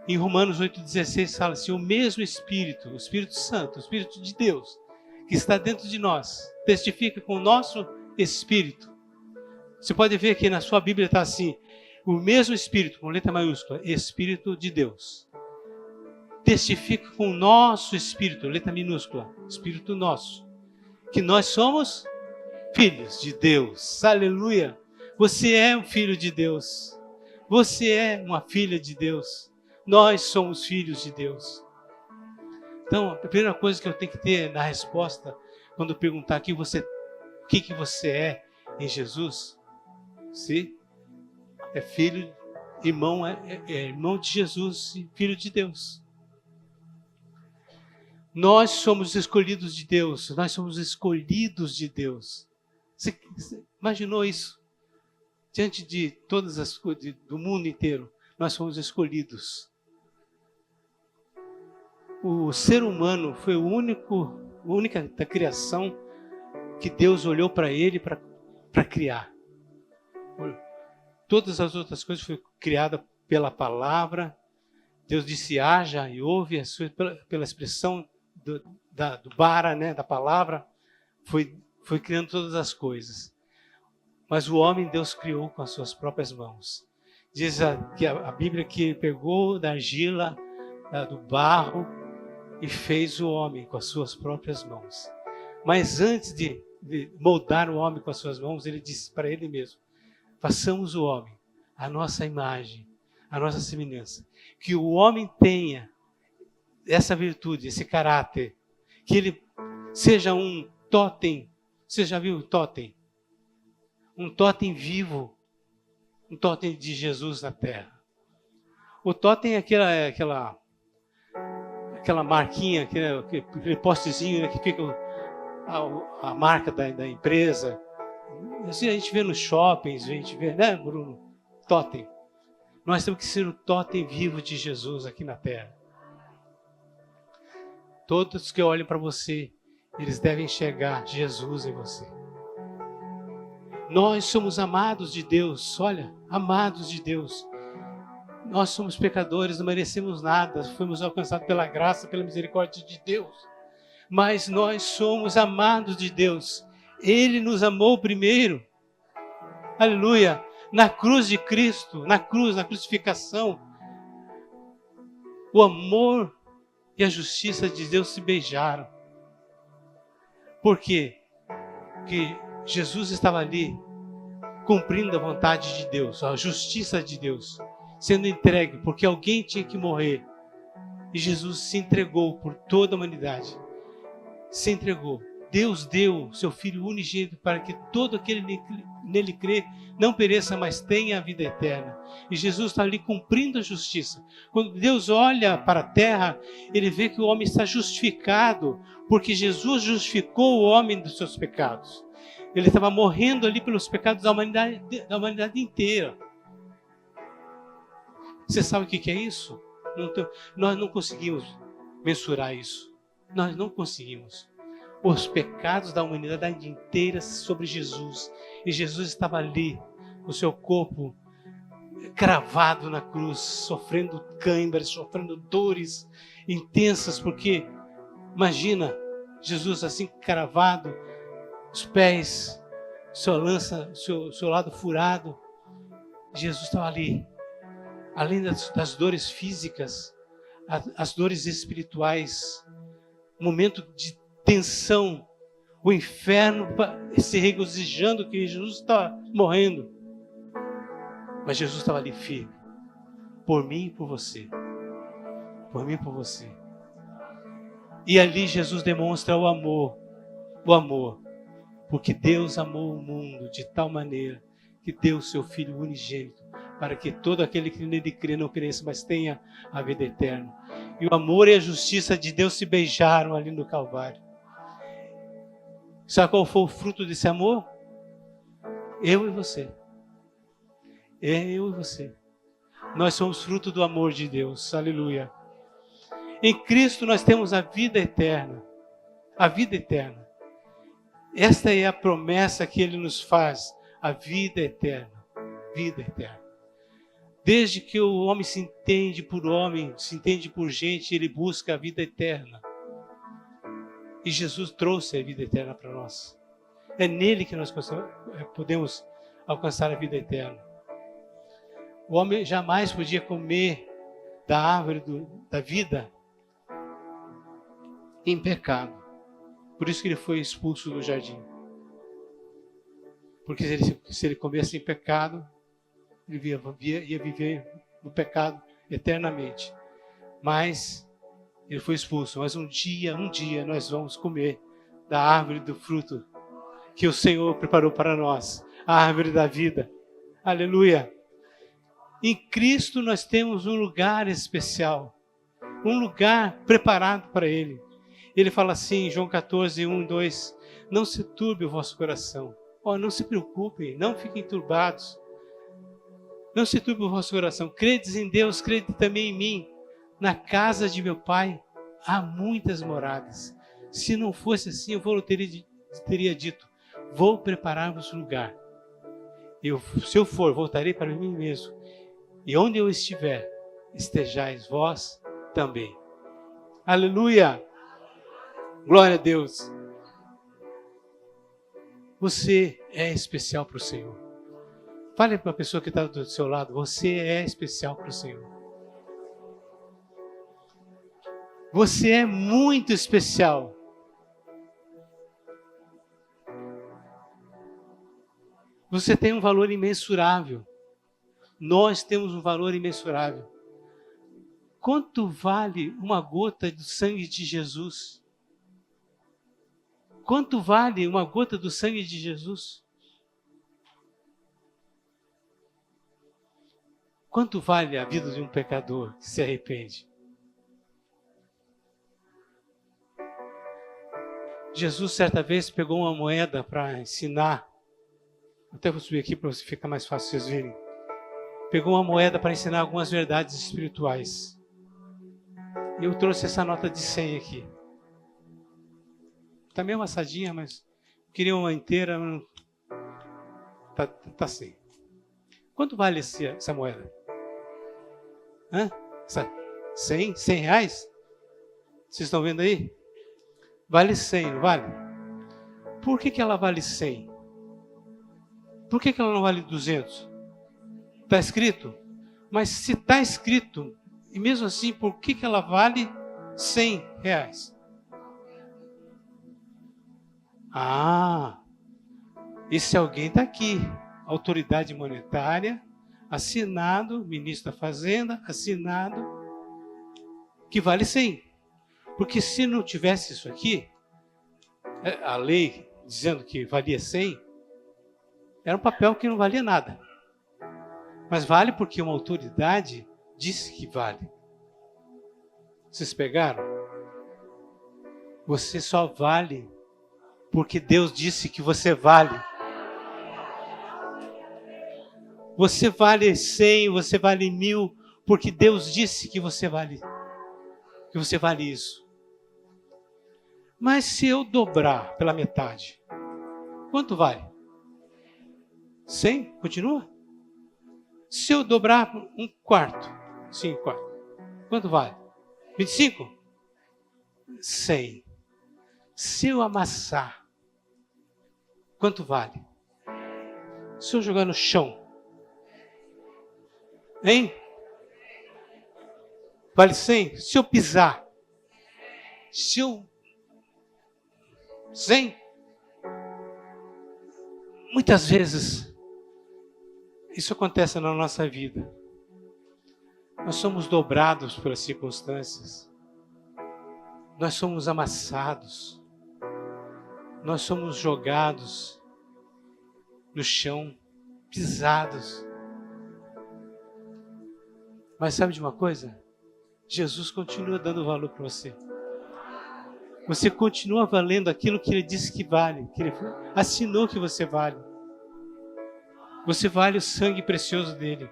Em Romanos 8,16 fala assim: o mesmo Espírito, o Espírito Santo, o Espírito de Deus, que está dentro de nós, testifica com o nosso Espírito. Você pode ver que na sua Bíblia está assim: o mesmo Espírito, com letra maiúscula, Espírito de Deus, testifica com o nosso espírito, letra minúscula, espírito nosso, que nós somos filhos de Deus. Aleluia! Você é um filho de Deus. Você é uma filha de Deus. Nós somos filhos de Deus. Então, a primeira coisa que eu tenho que ter na resposta, quando perguntar o que você é em Jesus, se é filho, irmão, é irmão de Jesus e filho de Deus. Nós somos escolhidos de Deus. Nós somos escolhidos de Deus. Você imaginou isso? Diante de todas as coisas do mundo inteiro, nós somos escolhidos. O ser humano foi a única da criação que Deus olhou para ele para criar. Todas as outras coisas foram criadas pela palavra. Deus disse haja e houve, pela expressão do bara, né, da palavra, foi criando todas as coisas. Mas o homem Deus criou com as suas próprias mãos. Diz a Bíblia que ele pegou da argila, do barro, e fez o homem com as suas próprias mãos. Mas antes de moldar o homem com as suas mãos, ele disse para ele mesmo: façamos o homem a nossa imagem, a nossa semelhança. Que o homem tenha essa virtude, esse caráter, que ele seja um totem. Você já viu o totem? Um totem vivo, um totem de Jesus na terra. O totem é aquela marquinha, aquele postezinho, né, que fica a marca da empresa. Assim a gente vê nos shoppings, a gente vê, né, Bruno? Totem. Nós temos que ser o totem vivo de Jesus aqui na terra. Todos que olhem para você, eles devem enxergar Jesus em você. Nós somos amados de Deus, olha, amados de Deus. Nós somos pecadores, não merecemos nada, fomos alcançados pela graça, pela misericórdia de Deus. Mas nós somos amados de Deus. Ele nos amou primeiro. Aleluia! Na cruz de Cristo, na crucificação, o amor e a justiça de Deus se beijaram. Por quê? Porque Jesus estava ali cumprindo a vontade de Deus, a justiça de Deus, sendo entregue, porque alguém tinha que morrer. E Jesus se entregou por toda a humanidade. Se entregou. Deus deu seu Filho unigênito para que todo aquele nele crê não pereça, mas tenha a vida eterna. E Jesus está ali cumprindo a justiça. Quando Deus olha para a terra, ele vê que o homem está justificado, porque Jesus justificou o homem dos seus pecados. Ele estava morrendo ali pelos pecados da humanidade inteira. Você sabe o que é isso? Nós não conseguimos mensurar isso. Nós não conseguimos. Os pecados da humanidade inteira sobre Jesus. E Jesus estava ali, o seu corpo cravado na cruz, sofrendo câimbras, sofrendo dores intensas, porque imagina Jesus assim cravado, os pés, sua lança, seu lado furado. Jesus estava ali, além das dores físicas, as dores espirituais, um momento de tensão, o inferno se regozijando que Jesus estava morrendo. Mas Jesus estava ali firme, por mim e por você. Por mim e por você. E ali Jesus demonstra o amor, porque Deus amou o mundo de tal maneira que deu o seu Filho unigênito, para que todo aquele que nele crê não pereça, mas tenha a vida eterna. E o amor e a justiça de Deus se beijaram ali no Calvário. Sabe qual foi o fruto desse amor? Eu e você. Eu e você. Nós somos fruto do amor de Deus. Aleluia. Em Cristo nós temos a vida eterna. A vida eterna. Esta é a promessa que Ele nos faz. A vida eterna. Vida eterna. Desde que o homem se entende por homem, se entende por gente, ele busca a vida eterna. E Jesus trouxe a vida eterna para nós. É nele que nós podemos alcançar a vida eterna. O homem jamais podia comer da árvore da vida em pecado. Por isso que ele foi expulso do jardim. Porque se ele comesse em pecado, ele ia viver no pecado eternamente. Mas ele foi expulso. Mas um dia nós vamos comer da árvore do fruto que o Senhor preparou para nós. A árvore da vida. Aleluia. Em Cristo nós temos um lugar especial. Um lugar preparado para Ele. Ele fala assim em João 14, 1, 2. Não se turbe o vosso coração. Não se preocupem, não fiquem turbados. Não se turbe o vosso coração. Credes em Deus, crede também em mim. Na casa de meu Pai há muitas moradas. Se não fosse assim, eu teria dito, vou preparar-vos lugar. Se eu for, voltarei para mim mesmo. E onde eu estiver, estejais vós também. Aleluia! Glória a Deus! Você é especial para o Senhor. Fale para a pessoa que está do seu lado, você é especial para o Senhor. Você é muito especial. Você tem um valor imensurável. Nós temos um valor imensurável. Quanto vale uma gota do sangue de Jesus? Quanto vale uma gota do sangue de Jesus? Quanto vale a vida de um pecador que se arrepende? Jesus, certa vez, pegou uma moeda para ensinar. Até vou subir aqui para ficar mais fácil vocês verem. Pegou uma moeda para ensinar algumas verdades espirituais. E eu trouxe essa nota de 100 aqui. Está meio amassadinha, mas queria uma inteira. Tá assim. Quanto vale essa moeda? 100 reais? Vocês estão vendo aí? Vale 100, não vale? Por que ela vale 100? Por que ela não vale 200? Está escrito? Mas se está escrito, e mesmo assim, por que ela vale 100 reais? Esse alguém está aqui. Autoridade monetária, assinado, ministro da Fazenda, assinado, que vale 100. Porque se não tivesse isso aqui, a lei dizendo que valia 100, era um papel que não valia nada. Mas vale porque uma autoridade disse que vale. Vocês pegaram? Você só vale porque Deus disse que você vale. Você vale 100, você vale 1000, porque Deus disse que você vale. Que você vale isso. Mas se eu dobrar pela metade, quanto vale? 100? Continua? Se eu dobrar um quarto, 5 quartos, quanto vale? 25? 100. Se eu amassar, quanto vale? Se eu jogar no chão, hein? Vale 100? Se eu pisar, se eu 100? Muitas vezes isso acontece na nossa vida. Nós somos dobrados pelas circunstâncias. Nós somos amassados. Nós somos jogados no chão, pisados. Mas sabe de uma coisa? Jesus continua dando valor para você. Você continua valendo aquilo que Ele disse que vale, que Ele assinou que você vale. Você vale o sangue precioso dEle.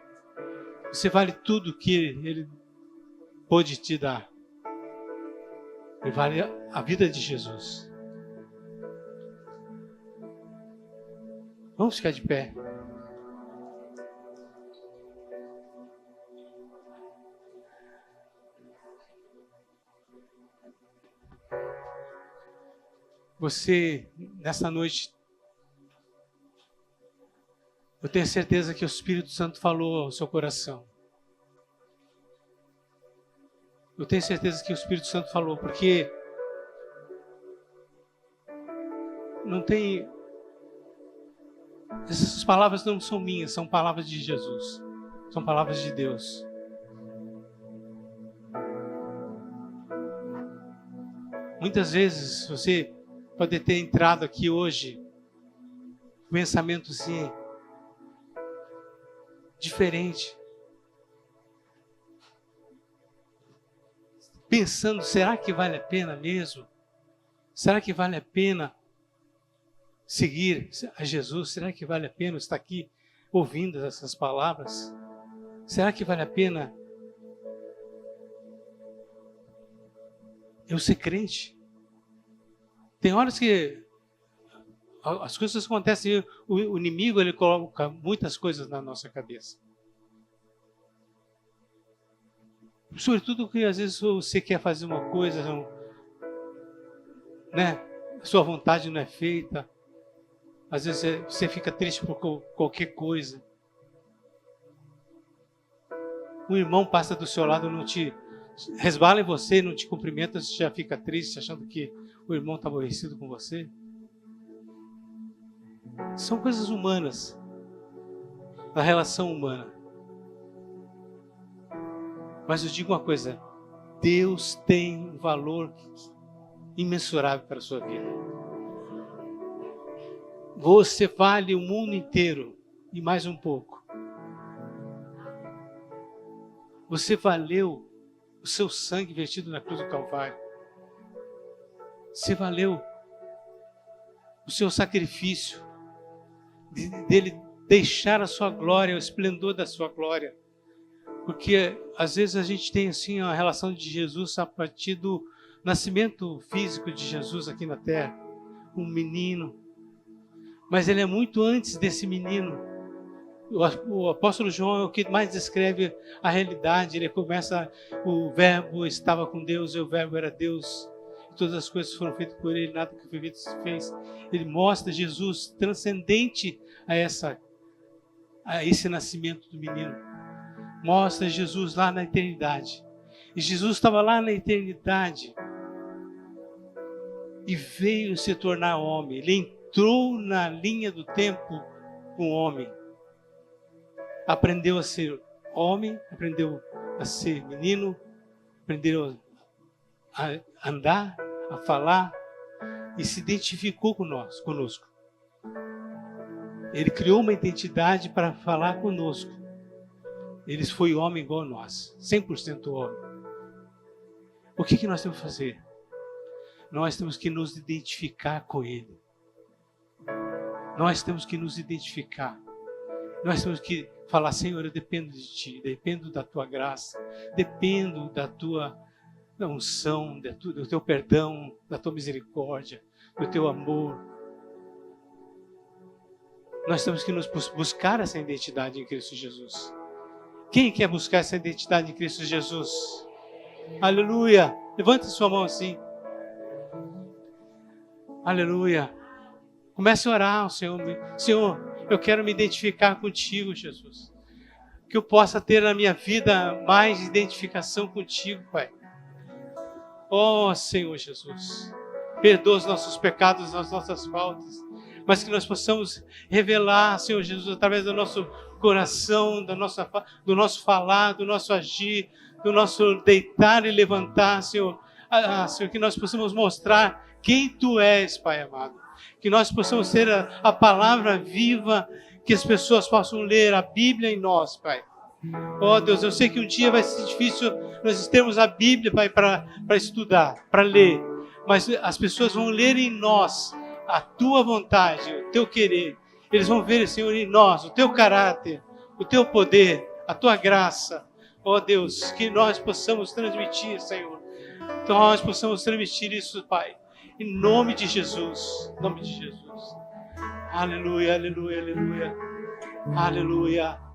Você vale tudo que Ele pôde te dar. Ele vale a vida de Jesus. Vamos ficar de pé. Você, nessa noite, eu tenho certeza que o Espírito Santo falou ao seu coração. Eu tenho certeza que o Espírito Santo falou, porque não tem... Essas palavras não são minhas, são palavras de Jesus. São palavras de Deus. Muitas vezes você pode ter entrado aqui hoje com pensamento assim, diferente. Pensando, será que vale a pena mesmo? Será que vale a pena seguir a Jesus? Será que vale a pena estar aqui ouvindo essas palavras? Será que vale a pena eu ser crente? Tem horas que as coisas acontecem, o inimigo ele coloca muitas coisas na nossa cabeça. Sobretudo que às vezes você quer fazer uma coisa, né? A sua vontade não é feita. Às vezes você fica triste por qualquer coisa. Um irmão passa do seu lado, não te resbala em você, não te cumprimenta, você já fica triste achando que o irmão está aborrecido com você. São coisas humanas, da relação humana. Mas eu digo uma coisa, Deus tem um valor imensurável para a sua vida. Você vale o mundo inteiro e mais um pouco. Você valeu o seu sangue vertido na cruz do Calvário. Você valeu o seu sacrifício dele deixar a sua glória, o esplendor da sua glória. Porque às vezes a gente tem assim a relação de Jesus a partir do nascimento físico de Jesus aqui na terra, um menino. Mas ele é muito antes desse menino. O apóstolo João é o que mais descreve a realidade. Ele começa, o verbo estava com Deus e o verbo era Deus. Todas as coisas foram feitas por ele, nada que foi feito se fez. Ele mostra Jesus transcendente a esse nascimento do menino. Mostra Jesus lá na eternidade. E Jesus estava lá na eternidade e veio se tornar homem. Ele entrou na linha do tempo com homem. Aprendeu a ser homem, aprendeu a ser menino, aprendeu a andar, a falar e se identificou conosco. Ele criou uma identidade para falar conosco. Ele foi homem igual a nós, 100% homem. O que nós temos que fazer? Nós temos que nos identificar com Ele. Nós temos que nos identificar. Nós temos que falar, Senhor, eu dependo de Ti, dependo da Tua graça, dependo da Tua unção, do Teu perdão, da Tua misericórdia, do Teu amor. Nós temos que nos buscar essa identidade em Cristo Jesus. Quem quer buscar essa identidade em Cristo Jesus? Aleluia! Levante sua mão assim. Aleluia! Comece a orar ao Senhor. Senhor, eu quero me identificar contigo, Jesus. Que eu possa ter na minha vida mais identificação contigo, Pai. Oh, Senhor Jesus. Perdoa os nossos pecados, as nossas faltas. Mas que nós possamos revelar, Senhor Jesus, através do nosso coração, do nosso falar, do nosso agir, do nosso deitar e levantar, Senhor. Senhor, que nós possamos mostrar quem Tu és, Pai amado. Que nós possamos ter a palavra viva, que as pessoas possam ler a Bíblia em nós, Pai. Oh, Deus, eu sei que um dia vai ser difícil nós termos a Bíblia, Pai, para estudar, para ler. Mas as pessoas vão ler em nós a Tua vontade, o Teu querer. Eles vão ver, Senhor, em nós o Teu caráter, o Teu poder, a Tua graça. Oh, Deus, que nós possamos transmitir, Senhor. Que nós possamos transmitir isso, Pai. Em nome de Jesus. Em nome de Jesus. Aleluia, aleluia, aleluia. Aleluia.